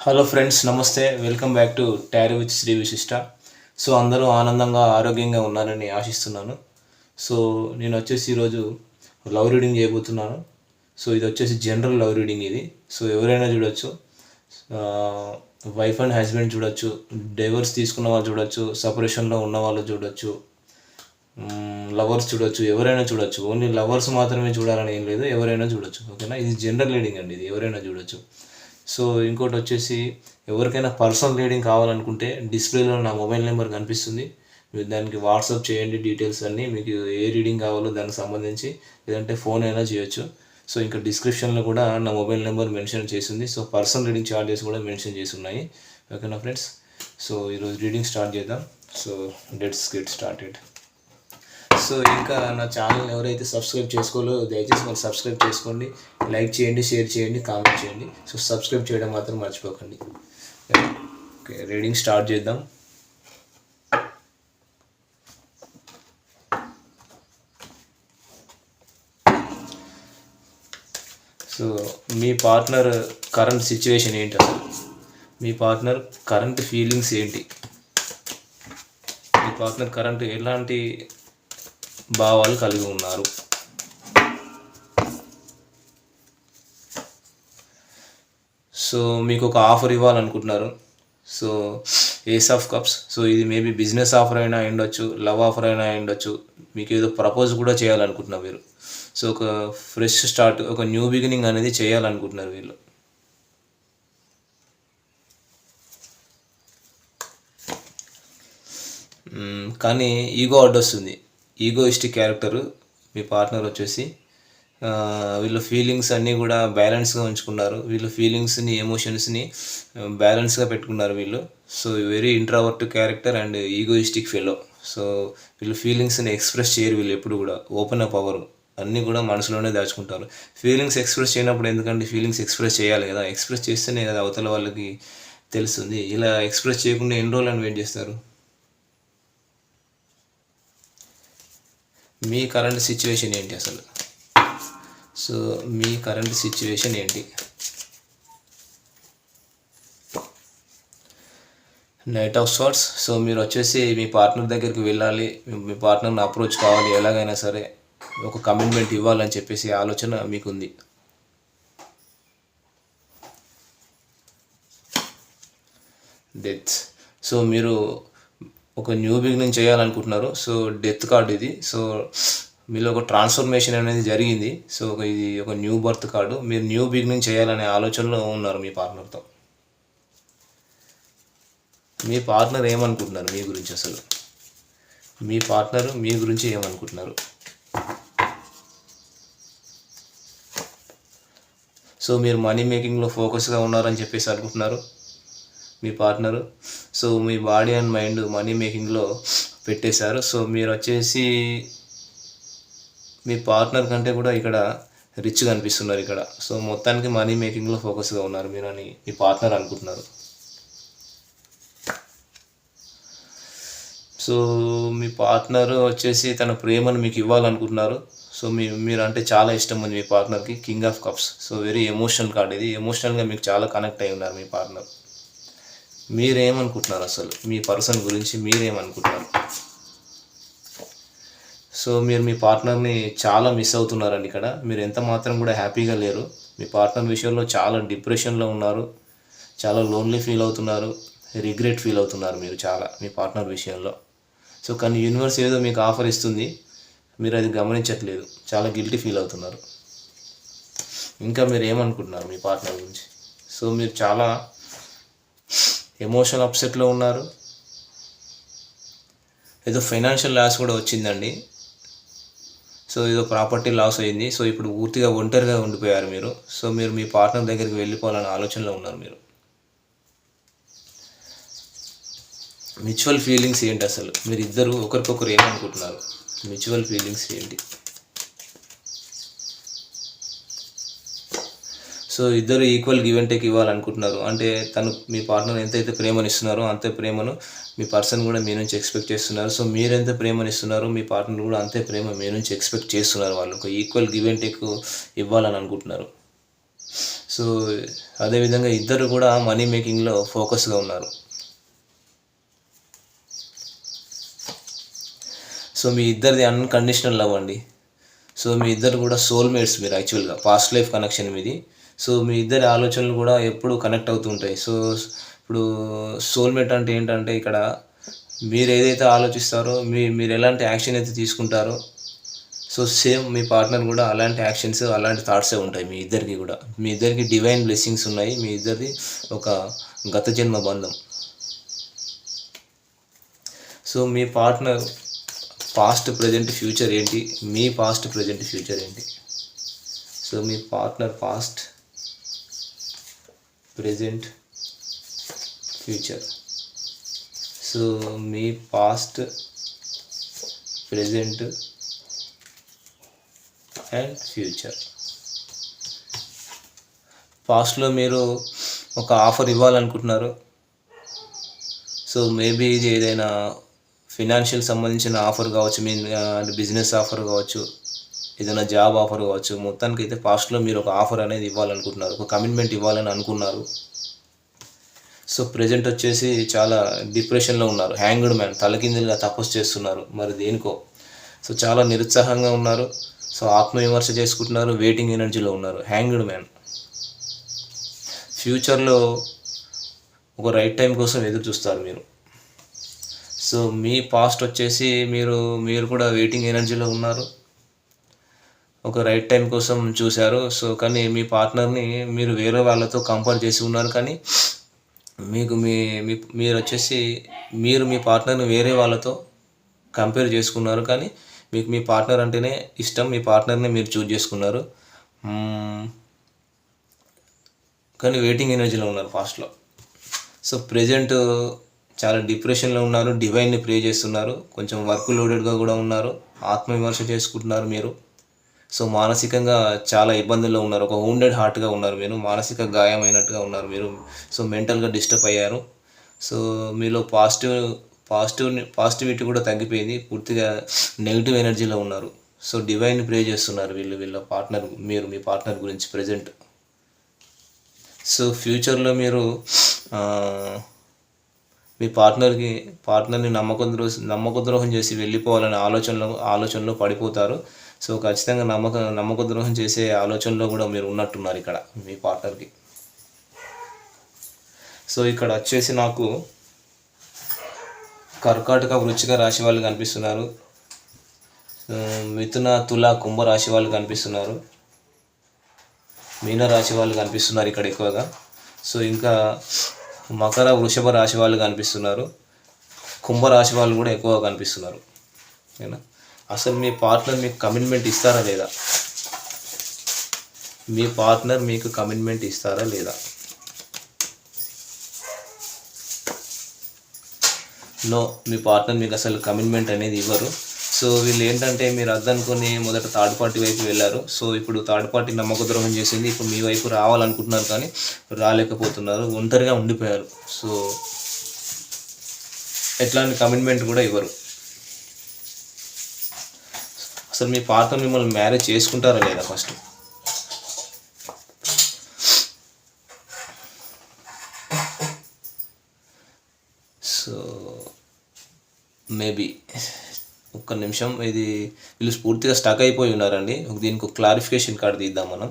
Hello friends, నమస్తే. Welcome back to tarot with Shri Vishishta. So అందరూ ఆనందంగా ఆరోగ్యంగా ఉన్నారని ఆశిస్తున్నాను. సో నేను వచ్చేసి ఈరోజు లవ్ రీడింగ్ చేయబోతున్నాను. సో ఇది వచ్చేసి జనరల్ లవ్ రీడింగ్ ఇది. సో ఎవరైనా చూడొచ్చు, వైఫ్ అండ్ హస్బెండ్ చూడొచ్చు, డైవర్స్ తీసుకున్న వాళ్ళు చూడొచ్చు, సపరేషన్లో ఉన్న వాళ్ళు చూడొచ్చు, లవర్స్ చూడొచ్చు, ఎవరైనా చూడొచ్చు. ఓన్లీ లవర్స్ మాత్రమే చూడాలని ఏం లేదు, ఎవరైనా చూడొచ్చు. ఓకేనా, ఇది జనరల్ రీడింగ్ అండి, ఇది ఎవరైనా చూడొచ్చు. సో ఇంకోటి వచ్చేసి, ఎవరికైనా పర్సనల్ రీడింగ్ కావాలనుకుంటే డిస్ప్లేలో నా మొబైల్ నెంబర్ కనిపిస్తుంది. మీరు దానికి వాట్సాప్ చేయండి డీటెయిల్స్ అన్నీ. మీకు ఏ రీడింగ్ కావాలో దానికి సంబంధించి, లేదంటే ఫోన్ అయినా చేయొచ్చు. సో ఇంకా డిస్క్రిప్షన్లో కూడా నా మొబైల్ నెంబర్ మెన్షన్ చేసింది. సో పర్సనల్ రీడింగ్ ఛార్జెస్ కూడా మెన్షన్ చేసి ఉన్నాయి. ఓకేనా ఫ్రెండ్స్, సో ఈరోజు రీడింగ్ స్టార్ట్ చేద్దాం. So let's get started. So ఇంకా నా ఛానల్ ఎవరైతే సబ్స్క్రైబ్ చేసుకోవాలో దయచేసి మరి సబ్స్క్రైబ్ చేసుకోండి, లైక్ చేయండి, షేర్ చేయండి, కామెంట్ చేయండి. సో సబ్స్క్రైబ్ చేయడం మాత్రం మర్చిపోకండి. ఓకే, రీడింగ్ స్టార్ట్ చేద్దాం. సో మీ పార్ట్నర్ కరెంట్ సిచ్యువేషన్ ఏంటి అసలు? మీ పార్ట్నర్ కరెంట్ ఫీలింగ్స్ ఏంటి? మీ పార్ట్నర్ కరెంట్ ఎలాంటి భావాలు కలిగి ఉన్నారు? సో మీకు ఒక ఆఫర్ ఇవ్వాలనుకుంటున్నారు. So ace of cups. So ఇది మేబీ బిజినెస్ ఆఫర్ అయినా ఉండొచ్చు, లవ్ ఆఫర్ అయినా ఉండొచ్చు. మీకు ఏదో ప్రపోజ్ కూడా చేయాలనుకుంటున్నారు మీరు. సో ఒక ఫ్రెష్ స్టార్ట్, ఒక న్యూ బిగినింగ్ అనేది చేయాలనుకుంటున్నారు వీళ్ళు. కానీ ఈగో అడ్డొస్తుంది. ఈగోయిస్టిక్ క్యారెక్టరు మీ పార్ట్నర్ వచ్చేసి. వీళ్ళ ఫీలింగ్స్ అన్నీ కూడా బ్యాలెన్స్గా ఉంచుకున్నారు. వీళ్ళ ఫీలింగ్స్ని, ఎమోషన్స్ని బ్యాలెన్స్గా పెట్టుకున్నారు వీళ్ళు. So very introvert character and egoistic fellow. So వీళ్ళు ఫీలింగ్స్ని ఎక్స్ప్రెస్ చేయరు. వీళ్ళు ఎప్పుడు కూడా ఓపెన్ అప్ అవ్వరు, అన్నీ కూడా మనసులోనే దాచుకుంటారు. ఫీలింగ్స్ ఎక్స్ప్రెస్ చేయనప్పుడు ఎందుకంటే ఫీలింగ్స్ ఎక్స్ప్రెస్ చేయాలి కదా, ఎక్స్ప్రెస్ చేస్తేనే కదా అవతల వాళ్ళకి తెలుస్తుంది. ఇలా ఎక్స్ప్రెస్ చేయకుండా ఎన్ని రోజులు అని వెయిట్ చేస్తారు? మీ కరెంట్ సిచ్యువేషన్ ఏంటి అసలు? సో మీ కరెంట్ సిచ్యువేషన్ ఏంటి? Knight of swords. సో మీరు వచ్చేసి మీ పార్ట్నర్ దగ్గరికి వెళ్ళాలి, మీ పార్ట్నర్ని అప్రోచ్ కావాలి, ఎలాగైనా సరే ఒక కమిట్మెంట్ ఇవ్వాలని చెప్పేసి ఆలోచన మీకుంది. డెత్. సో మీరు ఒక న్యూ బిగినింగ్ చేయాలనుకుంటున్నారు. సో డెత్ కార్డు ఇది. సో మీలో ఒక ట్రాన్స్ఫర్మేషన్ అనేది జరిగింది. సో ఇది ఒక న్యూ బర్త్ కార్డు. మీరు న్యూ బిగినింగ్ చేయాలనే ఆలోచనలో ఉన్నారు మీ పార్ట్నర్తో. మీ పార్ట్నర్ ఏమనుకుంటున్నారు మీ గురించి అసలు? మీ పార్ట్నర్ మీ గురించి ఏమనుకుంటున్నారు? సో మీరు మనీ మేకింగ్లో ఫోకస్గా ఉన్నారని చెప్పేసి అనుకుంటున్నారు మీ పార్ట్నరు. సో మీ బాడీ అండ్ మైండ్ మనీ మేకింగ్లో పెట్టేశారు. సో మీరు వచ్చేసి మీ పార్ట్నర్ కంటే కూడా ఇక్కడ రిచ్గా అనిపిస్తున్నారు ఇక్కడ. సో మొత్తానికి మనీ మేకింగ్లో ఫోకస్గా ఉన్నారు మీరు అని మీ పార్ట్నర్ అనుకుంటున్నారు. సో మీ పార్ట్నర్ వచ్చేసి తన ప్రేమను మీకు ఇవ్వాలనుకుంటున్నారు. సో మీరు అంటే చాలా ఇష్టం ఉంది మీ పార్ట్నర్కి. King of cups. So very emotional card ఇది. ఎమోషనల్గా మీకు చాలా కనెక్ట్ అయి ఉన్నారు మీ పార్ట్నర్. మీరేమనుకుంటున్నారు అసలు మీ పర్సన్ గురించి? మీరేమనుకుంటున్నారు? సో మీరు మీ పార్ట్నర్ని చాలా మిస్ అవుతున్నారండి ఇక్కడ. మీరు ఎంత మాత్రం కూడా హ్యాపీగా లేరు. మీ పార్ట్నర్ విషయంలో చాలా డిప్రెషన్లో ఉన్నారు, చాలా లోన్లీ ఫీల్ అవుతున్నారు, రిగ్రెట్ ఫీల్ అవుతున్నారు మీరు చాలా మీ పార్ట్నర్ విషయంలో. సో కానీ యూనివర్స్ ఏదో మీకు ఆఫర్ ఇస్తుంది, మీరు అది గమనించట్లేదు, చాలా గిల్టీ ఫీల్ అవుతున్నారు. ఇంకా మీరు ఏమనుకుంటున్నారు మీ పార్ట్నర్ గురించి? సో మీరు చాలా ఎమోషనల్ అప్సెట్లో ఉన్నారు. ఏదో ఫైనాన్షియల్ లాస్ కూడా వచ్చిందండి. సో ఏదో ప్రాపర్టీ లాస్ అయింది. సో ఇప్పుడు పూర్తిగా ఒంటరిగా ఉండిపోయారు మీరు. సో మీరు మీ పార్ట్నర్ దగ్గరికి వెళ్ళిపోవాలనే ఆలోచనలో ఉన్నారు మీరు. మ్యూచువల్ ఫీలింగ్స్ ఏంటి అసలు? మీరు ఇద్దరు ఒకరికొకరు ఏమనుకుంటున్నారు? మ్యూచువల్ ఫీలింగ్స్ ఏంటి? సో ఇద్దరు ఈక్వల్ గివ్ అండ్ టేక్ ఇవ్వాలనుకుంటున్నారు. అంటే తను మీ పార్ట్నర్ ఎంతైతే ప్రేమను ఇస్తున్నారో అంతే ప్రేమను మీ పర్సన్ కూడా మీ నుంచి ఎక్స్పెక్ట్ చేస్తున్నారు. సో మీరు ఎంత ప్రేమను ఇస్తున్నారో మీ పార్ట్నర్ కూడా అంతే ప్రేమ మీ నుంచి ఎక్స్పెక్ట్ చేస్తున్నారు. వాళ్ళు ఒక ఈక్వల్ గివ్ అండ్ టేక్ ఇవ్వాలని అనుకుంటున్నారు. సో అదేవిధంగా ఇద్దరు కూడా మనీ మేకింగ్లో ఫోకస్గా ఉన్నారు. సో మీ ఇద్దరిది అన్కండిషనల్ లవ్ అండి. సో మీ ఇద్దరు కూడా సోల్మేట్స్ మీరు యాక్చువల్గా, పాస్ట్ లైఫ్ కనెక్షన్ మీది. సో మీ ఇద్దరి ఆలోచనలు కూడా ఎప్పుడు కనెక్ట్ అవుతూ ఉంటాయి. సో ఇప్పుడు సోల్మేట్ అంటే ఏంటంటే ఇక్కడ మీరు ఏదైతే ఆలోచిస్తారో, మీరు ఎలాంటి యాక్షన్ అయితే తీసుకుంటారో, సో సేమ్ మీ పార్ట్నర్ కూడా అలాంటి యాక్షన్స్, అలాంటి థాట్సే ఉంటాయి మీ ఇద్దరికి కూడా. మీ ఇద్దరికి డివైన్ బ్లెస్సింగ్స్ ఉన్నాయి. మీ ఇద్దరిది ఒక గత జన్మ బంధం. సో మీ పార్ట్నర్ పాస్ట్, ప్రజెంట్, ఫ్యూచర్ ఏంటి, మీ పాస్ట్, ప్రజెంట్, ఫ్యూచర్ ఏంటి? So me partner past, present, future. So me past, present and future. పాస్ట్లో మీరు ఒక ఆఫర్ ఇవ్వాలనుకుంటున్నారు. సో మేబీ ఇది ఏదైనా ఫినాన్షియల్ సంబంధించిన ఆఫర్ కావచ్చు, మీ బిజినెస్ ఆఫర్ కావచ్చు, ఏదైనా జాబ్ ఆఫర్ కావచ్చు. మొత్తానికి అయితే పాస్ట్లో మీరు ఒక ఆఫర్ అనేది ఇవ్వాలనుకుంటున్నారు, ఒక కమిట్మెంట్ ఇవ్వాలని అనుకున్నారు. సో ప్రజెంట్ వచ్చేసి చాలా డిప్రెషన్లో ఉన్నారు, హ్యాంగ్డ్ మ్యాన్, తలకిందులుగా తపస్సు చేస్తున్నారు మరి దేనికో. సో చాలా నిరుత్సాహంగా ఉన్నారు. సో ఆత్మవిమర్శ చేసుకుంటున్నారు, వెయిటింగ్ ఎనర్జీలో ఉన్నారు, హ్యాంగ్డ్ మ్యాన్. ఫ్యూచర్లో ఒక రైట్ టైం కోసం ఎదురు చూస్తారు మీరు. సో మీ పాస్ట్ వచ్చేసి మీరు కూడా వెయిటింగ్ ఎనర్జీలో ఉన్నారు, ఒక రైట్ టైం కోసం చూశారు. సో కానీ మీ పార్ట్నర్ని మీరు వేరే వాళ్ళతో కంపేర్ చేసి ఉన్నారు. కానీ మీరు వచ్చేసి మీ పార్ట్నర్ని వేరే వాళ్ళతో కంపేర్ చేసుకున్నారు. కానీ మీకు మీ పార్ట్నర్ అంటేనే ఇష్టం, మీ పార్ట్నర్ని మీరు చూజ్ చేసుకున్నారు. కానీ వెయిటింగ్ ఎనర్జీలో ఉన్నారు పాస్ట్లో. సో ప్రజెంట్ చాలా డిప్రెషన్లో ఉన్నారు, డివైన్ని ప్రే చేస్తున్నారు, కొంచెం వర్క్ లోడెడ్గా కూడా ఉన్నారు, ఆత్మవిమర్శ చేసుకుంటున్నారు మీరు. సో మానసికంగా చాలా ఇబ్బందుల్లో ఉన్నారు, ఒక వౌండెడ్ హార్ట్గా ఉన్నారు మీరు, మానసిక గాయమైనట్టుగా ఉన్నారు మీరు. సో మెంటల్గా డిస్టర్బ్ అయ్యారు. సో మీలో పాజిటివిటీ కూడా తగ్గిపోయింది, పూర్తిగా నెగిటివ్ ఎనర్జీలో ఉన్నారు. సో డివైన్ ప్రే చేస్తున్నారు వీళ్ళ పార్ట్నర్, మీ పార్ట్నర్ గురించి ప్రజెంట్. సో ఫ్యూచర్లో మీరు మీ పార్ట్నర్ని నమ్మకద్రోహం చేసి వెళ్ళిపోవాలనే ఆలోచనలో పడిపోతారు. సో ఖచ్చితంగా నమ్మకద్రోహం చేసే ఆలోచనలో కూడా మీరు ఉన్నట్టున్నారు ఇక్కడ మీ పార్ట్నర్కి. సో ఇక్కడ వచ్చేసి నాకు కర్కాటక, వృశ్చిక రాశి వాళ్ళు కనిపిస్తున్నారు, మిథున, తుల, కుంభ రాశి వాళ్ళు కనిపిస్తున్నారు, మీన రాశి వాళ్ళు కనిపిస్తున్నారు ఇక్కడ ఎక్కువగా. సో ఇంకా మకర, వృషభ రాశి వాళ్ళు కనిపిస్తున్నారు, కుంభరాశి వాళ్ళు కూడా ఎక్కువగా కనిపిస్తున్నారు. ఓకేనా? అసలు మీ పార్ట్నర్ మీకు కమిట్మెంట్ ఇస్తారా లేదా? మీ పార్ట్నర్ మీకు కమిట్మెంట్ ఇస్తారా లేదా? నో, మీ పార్ట్నర్ మీకు అసలు కమిట్మెంట్ అనేది ఇవ్వరు. సో వీళ్ళు ఏంటంటే మీరు అద్దనుకొని మొదట థర్డ్ పార్టీ వైపు వెళ్ళారు. సో ఇప్పుడు థర్డ్ పార్టీ నమ్మకద్రోహం చేసింది, ఇప్పుడు మీ వైపు రావాలనుకుంటున్నారు కానీ రాలేకపోతున్నారు, ఒంటరిగా ఉండిపోయారు. సో ఎట్లాంటి కమిట్మెంట్ కూడా ఇవ్వరు. అసలు మీ పార్ట్నర్ మిమ్మల్ని మ్యారేజ్ చేసుకుంటారా లేదా ఫస్ట్? సో మేబీ ఒక్క నిమిషం, ఇది వీళ్ళు పూర్తిగా స్టక్ అయిపోయి ఉన్నారండి. దీనికి ఒక క్లారిఫికేషన్ కార్డు తీద్దాం మనం.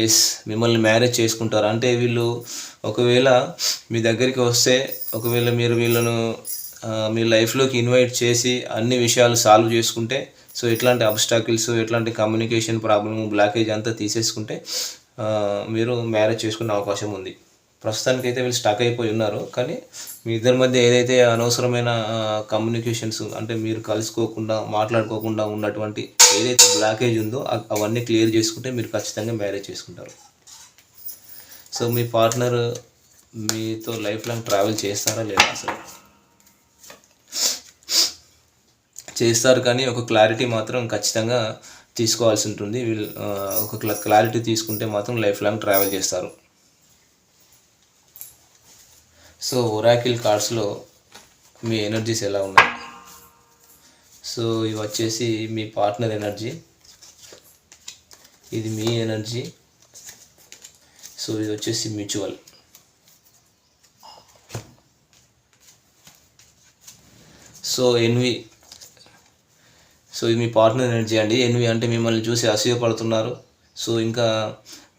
ఎస్, మిమ్మల్ని మ్యారేజ్ చేసుకుంటారు అంటే వీళ్ళు ఒకవేళ మీ దగ్గరికి వస్తే, ఒకవేళ మీరు వీళ్ళను మీ లైఫ్లోకి ఇన్వైట్ చేసి అన్ని విషయాలు సాల్వ్ చేసుకుంటే, సో ఎట్లాంటి అబ్స్టాకిల్స్, ఎట్లాంటి కమ్యూనికేషన్ ప్రాబ్లమ్, బ్లాకేజ్ అంతా తీసేసుకుంటే మీరు మ్యారేజ్ చేసుకునే అవకాశం ఉంది. ప్రస్తుతానికైతే వీళ్ళు స్టక్ అయిపోయి ఉన్నారు. కానీ మీ ఇద్దరి మధ్య ఏదైతే అనవసరమైన కమ్యూనికేషన్స్, అంటే మీరు కలుసుకోకుండా మాట్లాడుకోకుండా ఉన్నటువంటి ఏదైతే బ్లాకేజ్ ఉందో అవన్నీ క్లియర్ చేసుకుంటే మీరు ఖచ్చితంగా మ్యారేజ్ చేసుకుంటారు. సో మీ పార్ట్నర్ మీతో లైఫ్ లాంగ్ ట్రావెల్ చేస్తారా లేదా? అసలు చేస్తారు, కానీ ఒక క్లారిటీ మాత్రం ఖచ్చితంగా తీసుకోవాల్సి ఉంటుంది. వీళ్ళు ఒక క్లారిటీ తీసుకుంటే మాత్రం లైఫ్ లాంగ్ ట్రావెల్ చేస్తారు. సో ఒరాకిల్ కార్డ్స్లో మీ ఎనర్జీస్ ఎలా ఉన్నాయి? సో ఇవి వచ్చేసి మీ పార్ట్నర్ ఎనర్జీ, ఇది మీ ఎనర్జీ. సో ఇది వచ్చేసి మ్యూచువల్. సో ఎన్వి, సో ఇది మీ పార్ట్నర్ ఎనర్జీ అండి. ఎన్వి అంటే మిమ్మల్ని చూసి అసూయపడుతున్నారు. సో ఇంకా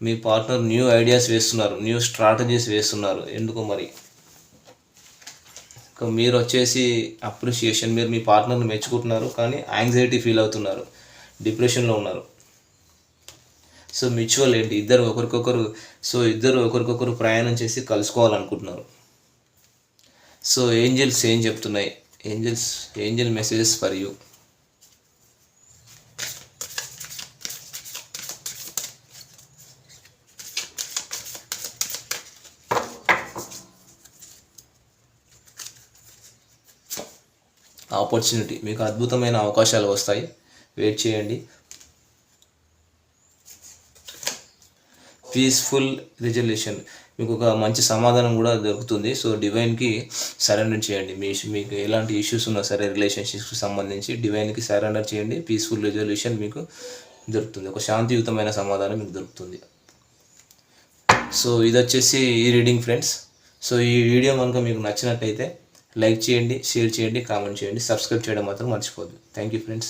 మీ పార్ట్నర్ న్యూ ఐడియాస్ వేస్తున్నారు, న్యూ స్ట్రాటజీస్ వేస్తున్నారు. ఎందుకో మరి. ఇంకా మీరు వచ్చేసి అప్రిషియేషన్, మీరు మీ పార్ట్నర్ని మెచ్చుకుంటున్నారు కానీ యాంగ్జైటీ ఫీల్ అవుతున్నారు, డిప్రెషన్లో ఉన్నారు. సో మ్యూచువల్ ఏంటి, ఇద్దరు ఒకరికొకరు ప్రయాణం చేసి కలుసుకోవాలనుకుంటున్నారు. సో ఏంజల్స్ ఏం చెప్తున్నాయి, Angel messages for you. Opportunity, మీకు అద్భుతమైన అవకాశాలు వస్తాయి, వెయిట్ చేయండి. పీస్ఫుల్ రిజల్యూషన్, మీకు ఒక మంచి సమాధానం కూడా దొరుకుతుంది. సో డివైన్కి సరెండర్ చేయండి. మీకు ఎలాంటి ఇష్యూస్ ఉన్నా సరే రిలేషన్షిప్స్కి సంబంధించి డివైన్కి సరెండర్ చేయండి. పీస్ఫుల్ రిజల్యూషన్ మీకు దొరుకుతుంది, ఒక శాంతియుతమైన సమాధానం మీకు దొరుకుతుంది. సో ఇది వచ్చేసి ఈ రీడింగ్ ఫ్రెండ్స్. సో ఈ వీడియో కనుక మీకు నచ్చినట్టయితే లైక్ చేయండి, షేర్ చేయండి, కామెంట్ చేయండి, సబ్స్క్రైబ్ చేయడం మాత్రం మర్చిపోద్దు. Thank you friends.